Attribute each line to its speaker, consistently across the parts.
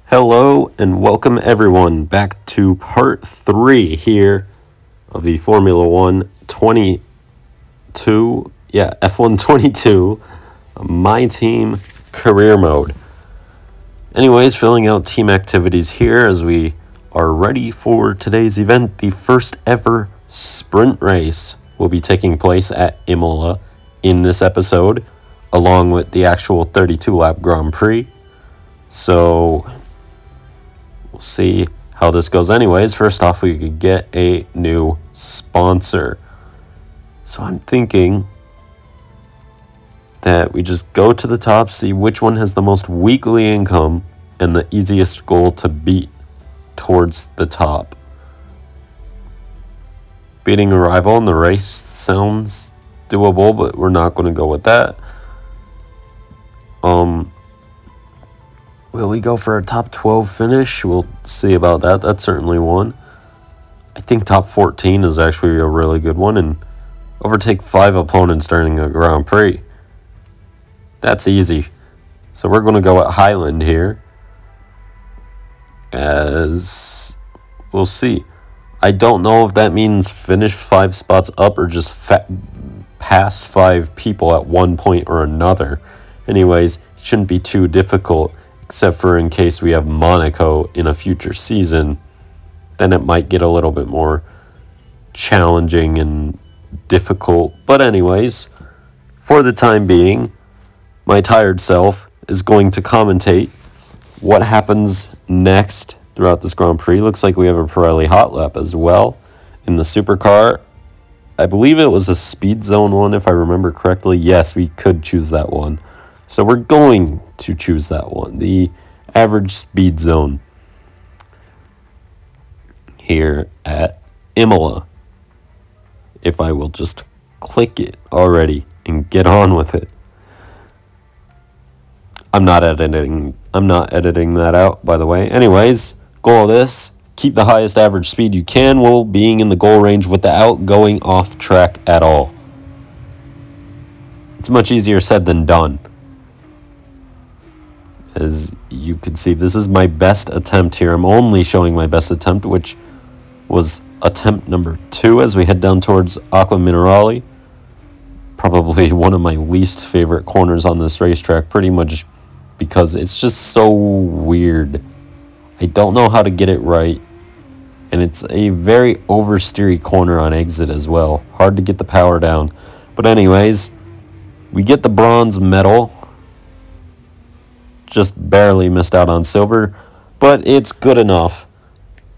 Speaker 1: Hello and welcome everyone back to part 3 here of the Formula 1 F1 22 My Team Career Mode. Anyways, filling out team activities here as we are ready for today's event. The first ever sprint race will be taking place at Imola in this episode, along with the actual 32-lap Grand Prix. So we'll see how this goes. Anyways, first off, we could get a new sponsor. So I'm thinking that we just go to the top, see which one has the most weekly income and the easiest goal to beat towards the top. Beating a rival in the race sounds doable, but we're not going to go with that. Will we go for a top 12 finish? We'll see about that. That's certainly one. I think top 14 is actually a really good one, and overtake 5 opponents during a Grand Prix. That's easy. So we're going to go at Highland here, as we'll see. I don't know if that means finish 5 spots up or just pass 5 people at one point or another. Anyways, it shouldn't be too difficult, except for in case we have Monaco in a future season. Then it might get a little bit more challenging and difficult. But anyways, for the time being, my tired self is going to commentate what happens next throughout this Grand Prix. Looks like we have a Pirelli hot lap as well in the supercar. I believe it was a speed zone one, if I remember correctly. Yes, we could choose that one. So we're going to choose that one, the average speed zone here at Imola. If I will just click it already and get on with it. I'm not editing that out, by the way. Anyways, goal of this, keep the highest average speed you can while being in the goal range without going off track at all. It's much easier said than done. As you can see, this is my best attempt here. I'm only showing my best attempt, which was attempt number 2 as we head down towards Acqua Minerale. Probably one of my least favorite corners on this racetrack, pretty much because it's just so weird. I don't know how to get it right, and it's a very oversteery corner on exit as well. Hard to get the power down. But anyways, we get the bronze medal. Just barely missed out on silver, but it's good enough.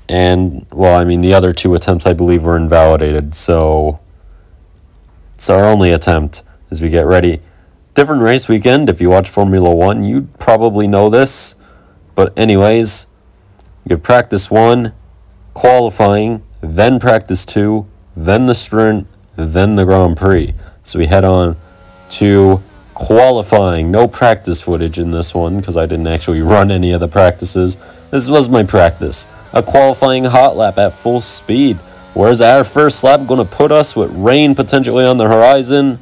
Speaker 1: And, well, I mean, the other 2 attempts, I believe, were invalidated, so it's our only attempt as we get ready. Different race weekend. If you watch Formula 1, you'd probably know this. But anyways, you have practice 1, qualifying, then practice 2, then the sprint, then the Grand Prix. So we head on to qualifying. No practice footage in this one because I didn't actually run any of the practices. This was my practice. A qualifying hot lap at full speed. Where's our first lap going to put us with rain potentially on the horizon?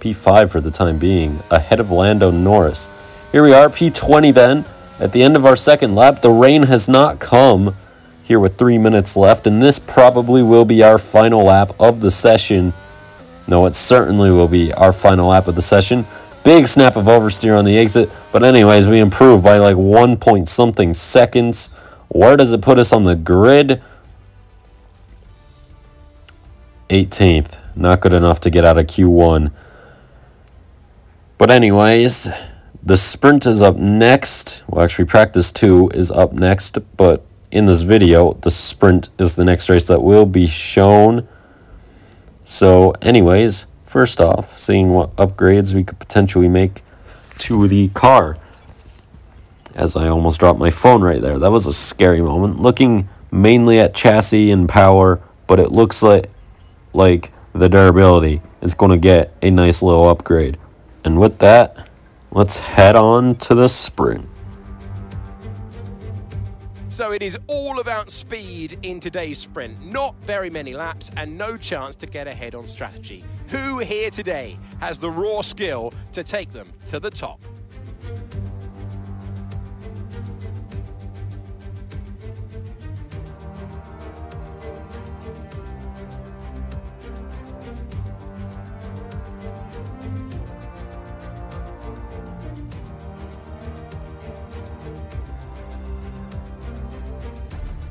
Speaker 1: P5 for the time being, ahead of Lando Norris. Here we are, P20 then. At the end of our second lap, the rain has not come here with 3 minutes left, and this probably will be our final lap of the session. No, it certainly will be our final lap of the session. Big snap of oversteer on the exit. But anyways, we improved by like 1 point something seconds. Where does it put us on the grid? 18th. Not good enough to get out of Q1. But anyways, the sprint is up next. Well, actually, practice 2 is up next. But in this video, the sprint is the next race that will be shown. So anyways, first off, seeing what upgrades we could potentially make to the car. As I almost dropped my phone right there. That was a scary moment. Looking mainly at chassis and power, but it looks like the durability is going to get a nice little upgrade. And with that, let's head on to the sprint.
Speaker 2: So it is all about speed in today's sprint. Not very many laps and no chance to get ahead on strategy. Who here today has the raw skill to take them to the top?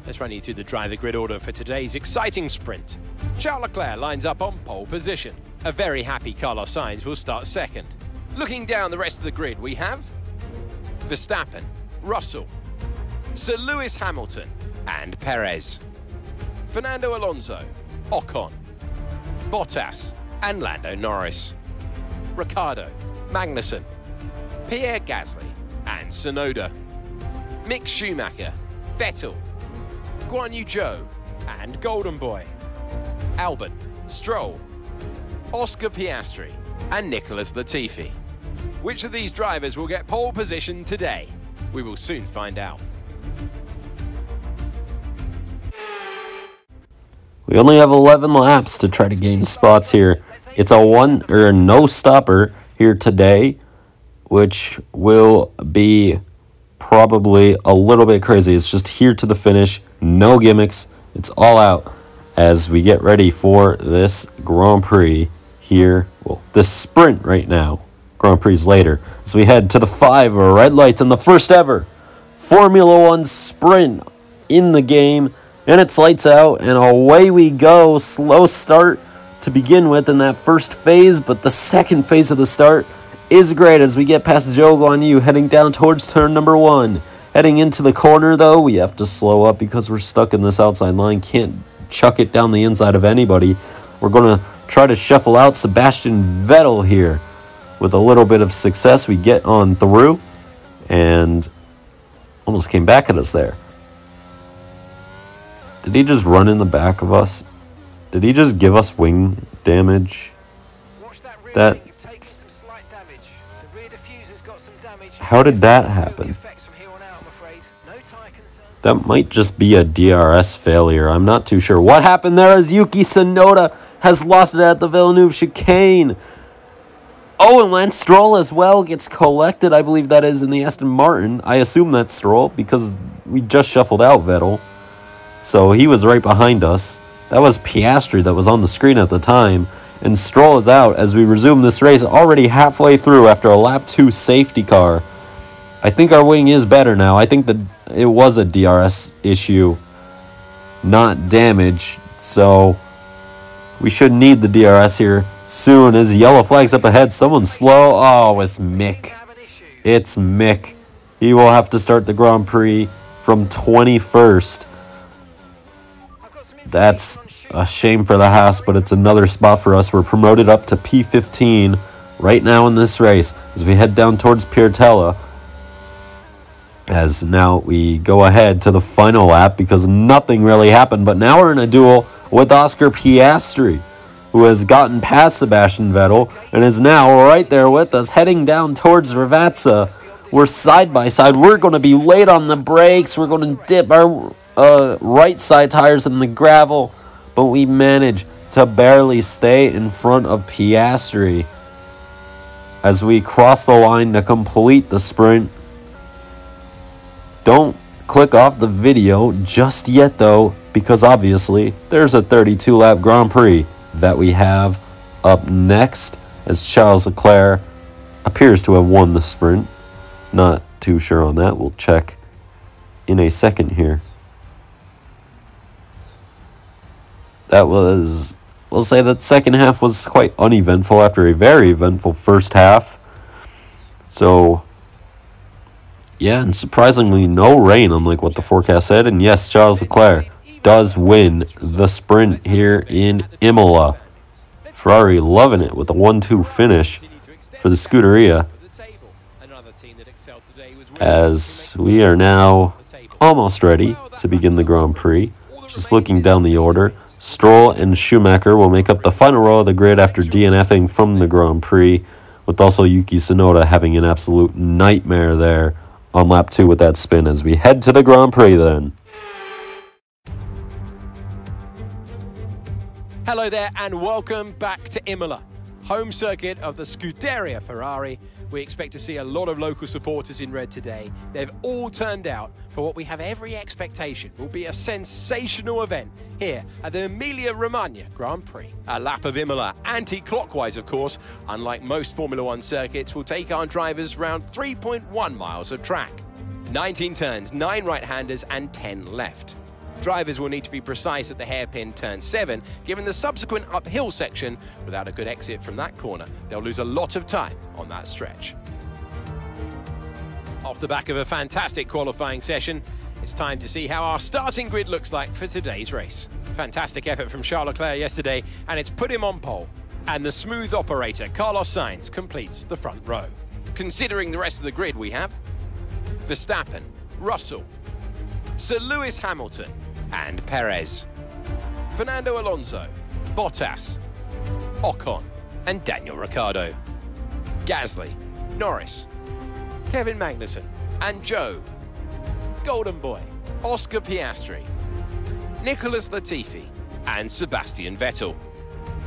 Speaker 2: Let's run you through the driver grid order for today's exciting sprint. Charles Leclerc lines up on pole position. A very happy Carlos Sainz will start second. Looking down the rest of the grid, we have Verstappen, Russell, Sir Lewis Hamilton and Perez, Fernando Alonso, Ocon, Bottas and Lando Norris, Ricciardo, Magnussen, Pierre Gasly and Tsunoda, Mick Schumacher, Vettel, Guan Yu Zhou and Golden Boy, Albon, Stroll, Oscar Piastri and Nicholas Latifi. Which of these drivers will get pole position today? We will soon find out.
Speaker 1: We only have 11 laps to try to gain spots here. It's a one or no stopper here today, which will be probably a little bit crazy. It's just here to the finish, no gimmicks. It's all out as we get ready for this Grand Prix here. Well, this sprint right now. Grand Prix later. As we head to the 5 red lights in the first ever Formula 1 sprint in the game. And it's lights out and away we go. Slow start to begin with in that first phase, but the second phase of the start is great as we get past Zhou Guanyu heading down towards turn number 1. Heading into the corner though, we have to slow up because we're stuck in this outside line. Can't chuck it down the inside of anybody. We're going to try to shuffle out Sebastian Vettel here. With a little bit of success, we get on through and almost came back at us there. Did he just run in the back of us? Did he just give us wing damage? That. How did that happen? That might just be a DRS failure. I'm not too sure. What happened there as Yuki Tsunoda has lost it at the Villeneuve chicane. Oh, and Lance Stroll as well gets collected. I believe that is in the Aston Martin. I assume that's Stroll because we just shuffled out Vettel. So he was right behind us. That was Piastri that was on the screen at the time. And Stroll is out as we resume this race already halfway through after a lap 2 safety car. I think our wing is better now. I think that it was a DRS issue, not damage. So we should need the DRS here soon as yellow flags up ahead. Someone slow. Oh, it's Mick. It's Mick. He will have to start the Grand Prix from 21st. That's a shame for the Haas, but it's another spot for us. We're promoted up to P15 right now in this race as we head down towards Pirtella. As now we go ahead to the final lap because nothing really happened. But now we're in a duel with Oscar Piastri, who has gotten past Sebastian Vettel and is now right there with us, heading down towards Ravazza. We're side by side. We're going to be late on the brakes. We're going to dip our right side tires in the gravel, but we manage to barely stay in front of Piastri as we cross the line to complete the sprint. Don't click off the video just yet though, because obviously there's a 32-lap Grand Prix that we have up next as Charles Leclerc appears to have won the sprint. Not too sure on that. We'll check in a second here. That was, we'll say that second half was quite uneventful after a very eventful first half. So, yeah, and surprisingly no rain unlike what the forecast said. And yes, Charles Leclerc does win the sprint here in Imola. Ferrari loving it with a 1-2 finish for the Scuderia. As we are now almost ready to begin the Grand Prix. Just looking down the order, Stroll and Schumacher will make up the final row of the grid after DNFing from the Grand Prix, with also Yuki Tsunoda having an absolute nightmare there on lap 2 with that spin as we head to the Grand Prix then.
Speaker 2: Hello there and welcome back to Imola, home circuit of the Scuderia Ferrari. We expect to see a lot of local supporters in red today. They've all turned out for what we have every expectation will be a sensational event here at the Emilia Romagna Grand Prix. A lap of Imola, anti-clockwise of course, unlike most Formula 1 circuits, will take our drivers round 3.1 miles of track. 19 turns, 9 right-handers and 10 left. Drivers will need to be precise at the hairpin turn 7, given the subsequent uphill section. Without a good exit from that corner, they'll lose a lot of time on that stretch. Off the back of a fantastic qualifying session, it's time to see how our starting grid looks like for today's race. Fantastic effort from Charles Leclerc yesterday, and it's put him on pole. And the smooth operator, Carlos Sainz, completes the front row. Considering the rest of the grid, we have Verstappen, Russell, Sir Lewis Hamilton, and Perez, Fernando Alonso, Bottas, Ocon, and Daniel Ricciardo, Gasly, Norris, Kevin Magnussen, and Joe, Golden Boy, Oscar Piastri, Nicholas Latifi, and Sebastian Vettel,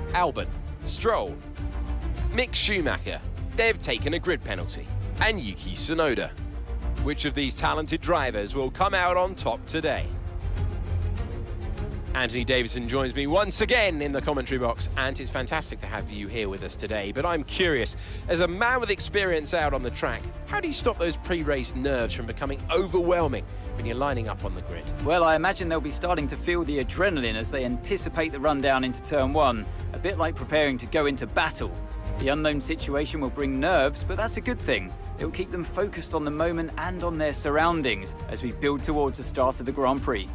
Speaker 2: Albon, Stroll, Mick Schumacher. They've taken a grid penalty, and Yuki Tsunoda. Which of these talented drivers will come out on top today? Anthony Davidson joins me once again in the commentary box, and it's fantastic to have you here with us today. But I'm curious, as a man with experience out on the track, how do you stop those pre-race nerves from becoming overwhelming when you're lining up on the grid?
Speaker 3: Well, I imagine they'll be starting to feel the adrenaline as they anticipate the run down into turn 1, a bit like preparing to go into battle. The unknown situation will bring nerves, but that's a good thing. It will keep them focused on the moment and on their surroundings as we build towards the start of the Grand Prix.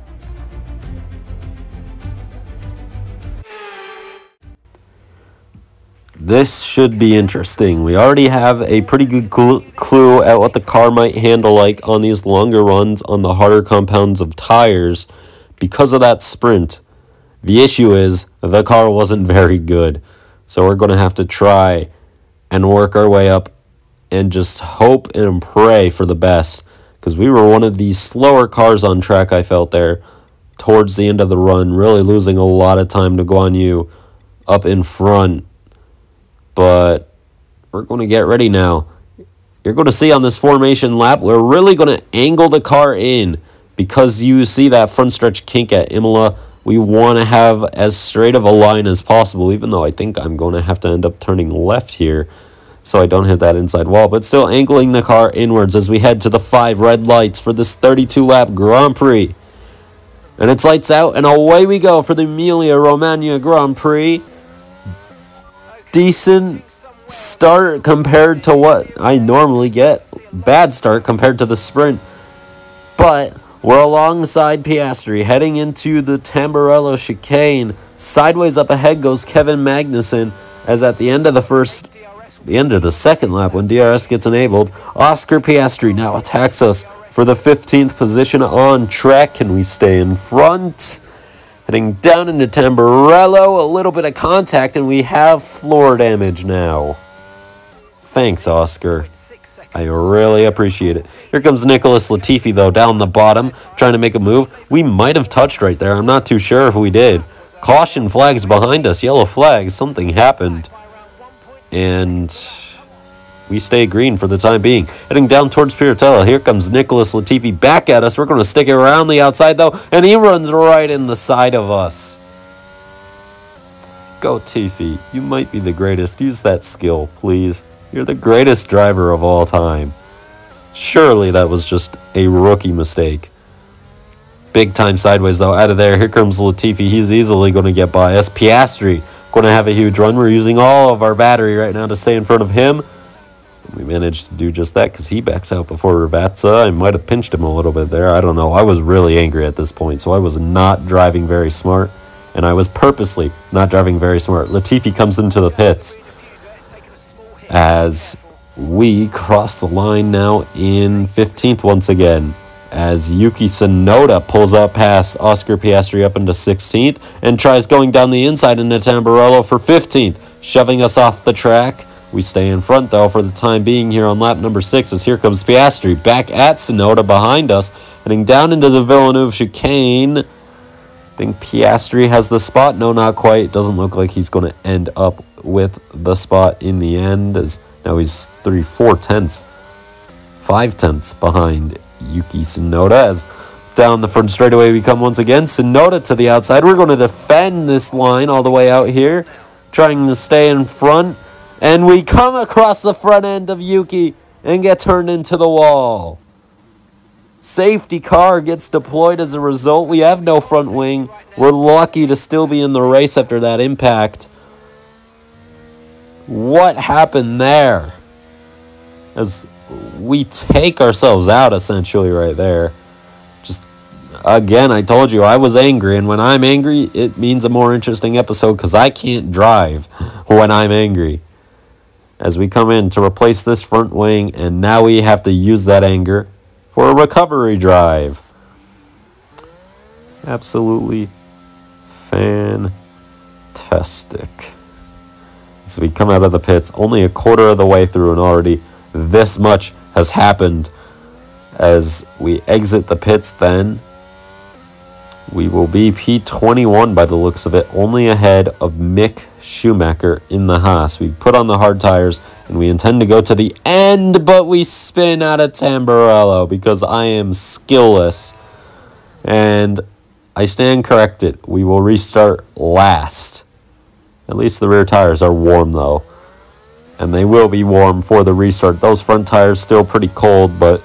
Speaker 1: This should be interesting. We already have a pretty good clue at what the car might handle like on these longer runs on the harder compounds of tires because of that sprint. The issue is the car wasn't very good. So we're going to have to try and work our way up and just hope and pray for the best, because we were one of the slower cars on track, I felt there, towards the end of the run, really losing a lot of time to Guan Yu up in front. But we're going to get ready now. You're going to see on this formation lap, we're really going to angle the car in, because you see that front stretch kink at Imola. We want to have as straight of a line as possible, even though I think I'm going to have to end up turning left here so I don't hit that inside wall. But still angling the car inwards as we head to the 5 red lights for this 32-lap Grand Prix. And it's lights out, and away we go for the Emilia Romagna Grand Prix. Decent start compared to what I normally get. Bad start compared to the sprint. But we're alongside Piastri, heading into the Tamburello chicane. Sideways up ahead goes Kevin Magnussen, as at the end of the second lap, when DRS gets enabled, Oscar Piastri now attacks us for the 15th position on track. Can we stay in front? Heading down into Tamburello, a little bit of contact, and we have floor damage now. Thanks, Oscar. I really appreciate it. Here comes Nicholas Latifi, though, down the bottom, trying to make a move. We might have touched right there. I'm not too sure if we did. Caution flags behind us. Yellow flags. Something happened. And we stay green for the time being. Heading down towards Piratella. Here comes Nicholas Latifi back at us. We're going to stick it around the outside, though, and he runs right in the side of us. Go, Tiffy. You might be the greatest. Use that skill, please. You're the greatest driver of all time. Surely that was just a rookie mistake. Big time sideways, though, out of there. Here comes Latifi. He's easily going to get by us. Piastri going to have a huge run. We're using all of our battery right now to stay in front of him. We managed to do just that because he backs out before Ravatsa. I might have pinched him a little bit there. I don't know. I was really angry at this point, so I was not driving very smart. And I was purposely not driving very smart. Latifi comes into the pits as we cross the line now in 15th once again, as Yuki Tsunoda pulls up past Oscar Piastri up into 16th and tries going down the inside into Tamburello for 15th, shoving us off the track. We stay in front, though, for the time being here on lap number 6, as here comes Piastri back at Tsunoda behind us, heading down into the Villeneuve chicane. I think Piastri has the spot. No, not quite. Doesn't look like he's going to end up with the spot in the end, as now he's 5 tenths behind Yuki Tsunoda, as down the front straightaway we come once again. Tsunoda to the outside. We're going to defend this line all the way out here, trying to stay in front, and we come across the front end of Yuki and get turned into the wall. Safety car gets deployed as a result. We have no front wing. We're lucky to still be in the race after that impact. What happened there? As we take ourselves out, essentially, right there. Just, again, I told you, I was angry. And when I'm angry, it means a more interesting episode because I can't drive when I'm angry. As we come in to replace this front wing, and now we have to use that anger for a recovery drive. Absolutely fantastic. So we come out of the pits only a quarter of the way through, and already this much has happened. As we exit the pits, then we will be P21 by the looks of it, only ahead of Mick Schumacher in the Haas. We've put on the hard tires and we intend to go to the end, but we spin out of Tamburello because I am skillless. And I stand corrected. We will restart last. At least the rear tires are warm though. And they will be warm for the restart. Those front tires still pretty cold, but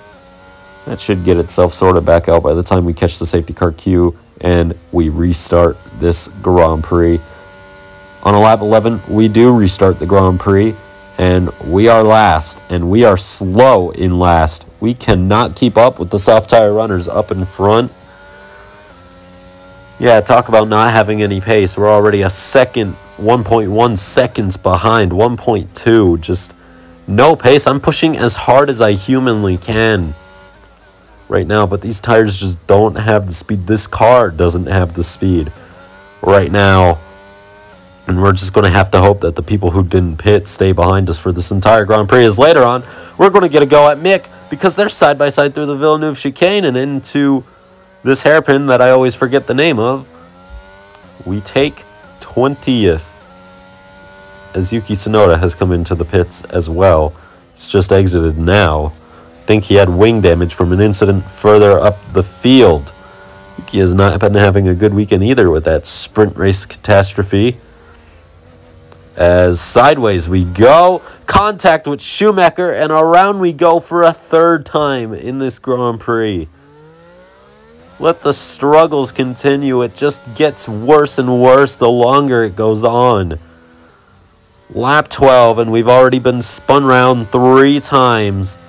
Speaker 1: that should get itself sorted back out by the time we catch the safety car queue and we restart this Grand Prix. On a lap 11, we do restart the Grand Prix, and we are last, and we are slow in last. We cannot keep up with the soft tire runners up in front. Yeah, talk about not having any pace. We're already a second, 1.1 seconds behind, 1.2, just no pace. I'm pushing as hard as I humanly can right now, but these tires just don't have the speed. This car doesn't have the speed right now. And we're just going to have to hope that the people who didn't pit stay behind us for this entire Grand Prix. As later on, we're going to get a go at Mick because they're side by side through the Villeneuve chicane and into this hairpin that I always forget the name of. We take 20th as Yuki Tsunoda has come into the pits as well. It's just exited now. I think he had wing damage from an incident further up the field. Yuki has not been having a good weekend either with that sprint race catastrophe. As sideways we go, contact with Schumacher, and around we go for a third time in this Grand Prix. Let the struggles continue. It just gets worse and worse the longer it goes on. Lap 12, and we've already been spun round 3 times.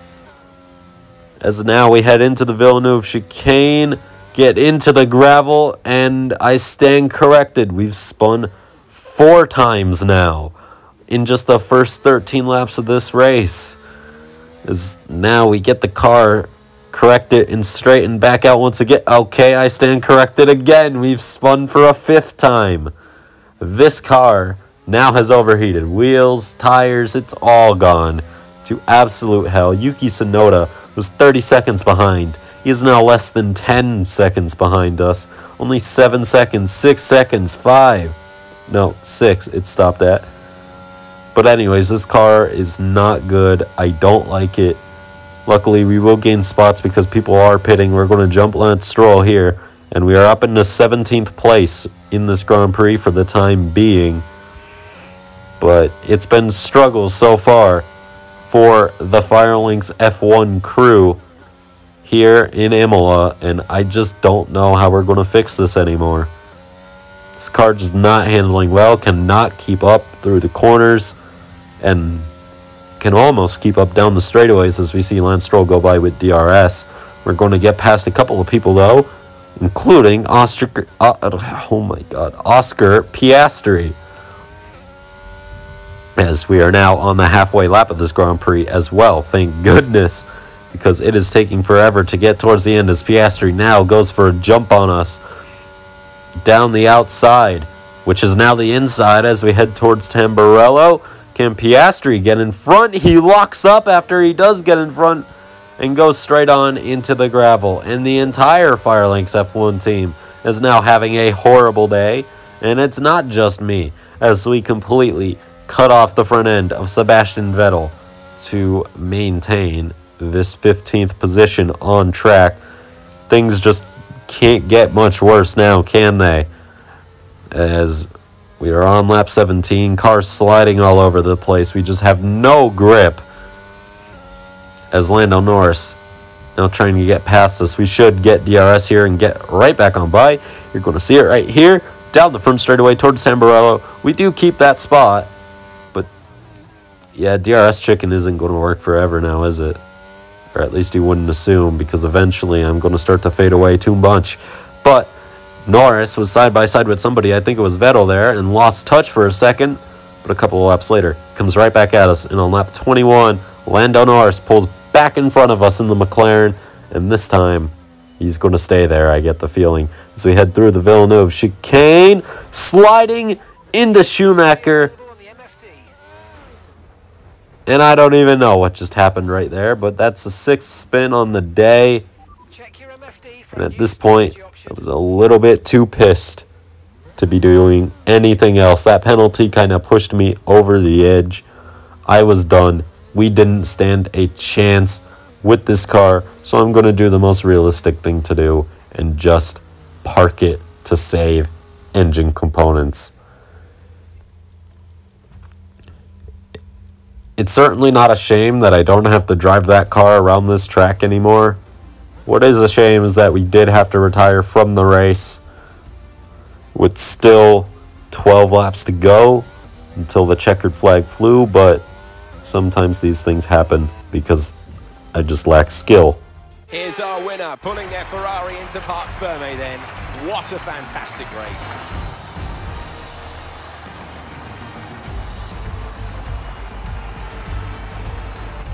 Speaker 1: As now we head into the Villeneuve chicane, get into the gravel, and I stand corrected. We've spun 4 times now in just the first 13 laps of this race. As now we get the car corrected and straightened back out once again. Okay, I stand corrected again. We've spun for a 5th time. This car now has overheated. Wheels, tires, it's all gone to absolute hell. Yuki Tsunoda was 30 seconds behind. He is now less than 10 seconds behind us. Only 7 seconds, 6 seconds, 5. No, 6 it stopped at. But anyways, this car is not good. I don't like it. Luckily, we will gain spots because people are pitting. We're going to jump Lance Stroll here. And we are up in the 17th place in this Grand Prix for the time being. But it's been struggles so far for the FireLynx F1 crew here in Imola. And I just don't know how we're going to fix this anymore. This car just not handling well, cannot keep up through the corners, and can almost keep up down the straightaways as we see Lance Stroll go by with DRS. We're going to get past a couple of people, though, including Oscar Piastri. As we are now on the halfway lap of this Grand Prix as well, thank goodness, because it is taking forever to get towards the end as Piastri now goes for a jump on us down the outside, which is now the inside as we head towards Tamburello. Can Piastri get in front? He locks up after he does get in front and goes straight on into the gravel. And the entire FireLynx F1 team is now having a horrible day. And it's not just me, as we completely cut off the front end of Sebastian Vettel to maintain this 15th position on track. Things just can't get much worse now, can they? As we are on lap 17, cars sliding all over the place. We just have no grip. As Lando Norris now trying to get past us. We should get DRS here and get right back on by. You're going to see it right here, down the front straightaway towards Tamburello. We do keep that spot, but yeah, DRS chicken isn't going to work forever now, is it? Or at least you wouldn't assume, because eventually I'm going to start to fade away too much. But Norris was side by side with somebody, I think it was Vettel there, and lost touch for a second, but a couple of laps later comes right back at us. And on lap 21, Lando Norris pulls back in front of us in the McLaren, and this time he's going to stay there, I get the feeling, as we head through the Villeneuve chicane, sliding into Schumacher. And I don't even know what just happened right there, but that's the 6th spin on the day. And at this point, I was a little bit too pissed to be doing anything else. That penalty kind of pushed me over the edge. I was done. We didn't stand a chance with this car, so I'm going to do the most realistic thing to do and just park it to save engine components. It's certainly not a shame that I don't have to drive that car around this track anymore. What is a shame is that we did have to retire from the race with still 12 laps to go until the checkered flag flew, but sometimes these things happen because I just lack skill.
Speaker 2: Here's our winner, pulling their Ferrari into Parc Ferme then. What a fantastic race.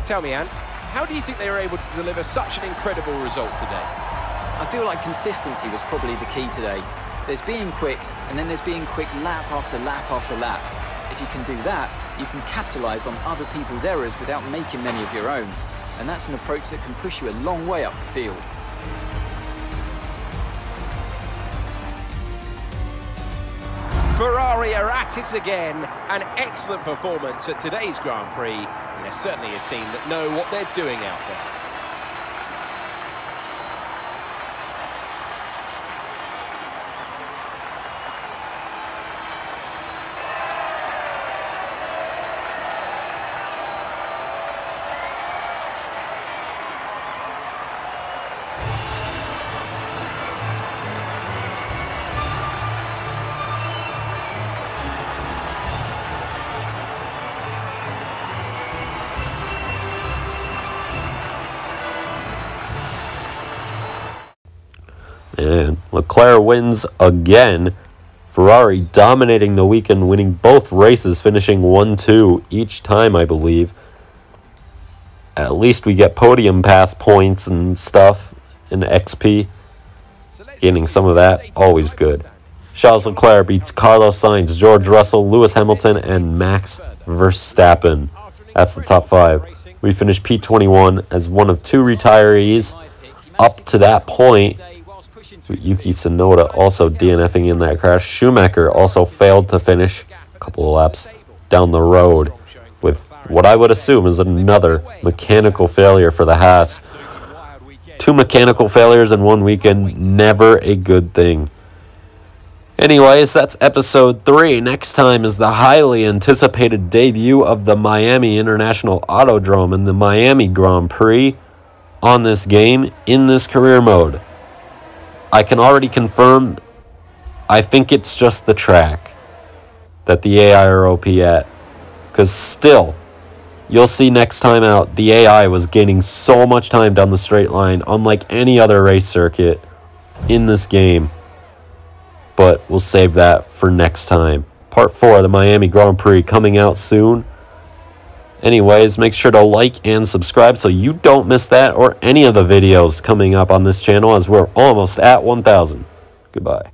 Speaker 2: Tell me, Anne, how do you think they were able to deliver such an incredible result today?
Speaker 3: I feel like consistency was probably the key today. There's being quick, and then there's being quick lap after lap after lap. If you can do that, you can capitalise on other people's errors without making many of your own. And that's an approach that can push you a long way up the field.
Speaker 2: Ferrari are at it again. An excellent performance at today's Grand Prix. And they're certainly a team that know what they're doing out there.
Speaker 1: And Leclerc wins again. Ferrari dominating the weekend, winning both races, finishing 1-2 each time, I believe. At least we get podium pass points and stuff in XP. Gaining some of that, always good. Charles Leclerc beats Carlos Sainz, George Russell, Lewis Hamilton, and Max Verstappen. That's the top 5. We finished P21 as one of 2 retirees up to that point. Yuki Tsunoda also DNFing in that crash. Schumacher also failed to finish a couple of laps down the road with what I would assume is another mechanical failure for the Haas. 2 mechanical failures in one weekend, never a good thing. Anyways, that's episode 3. Next time is the highly anticipated debut of the Miami International Autodrome and the Miami Grand Prix on this game in this career mode. I can already confirm, I think it's just the track that the AI are OP at. Because still, you'll see next time out, the AI was gaining so much time down the straight line, unlike any other race circuit in this game. But we'll save that for next time. Part 4 of the Miami Grand Prix coming out soon. Anyways, make sure to like and subscribe so you don't miss that or any of the videos coming up on this channel, as we're almost at 1,000. Goodbye.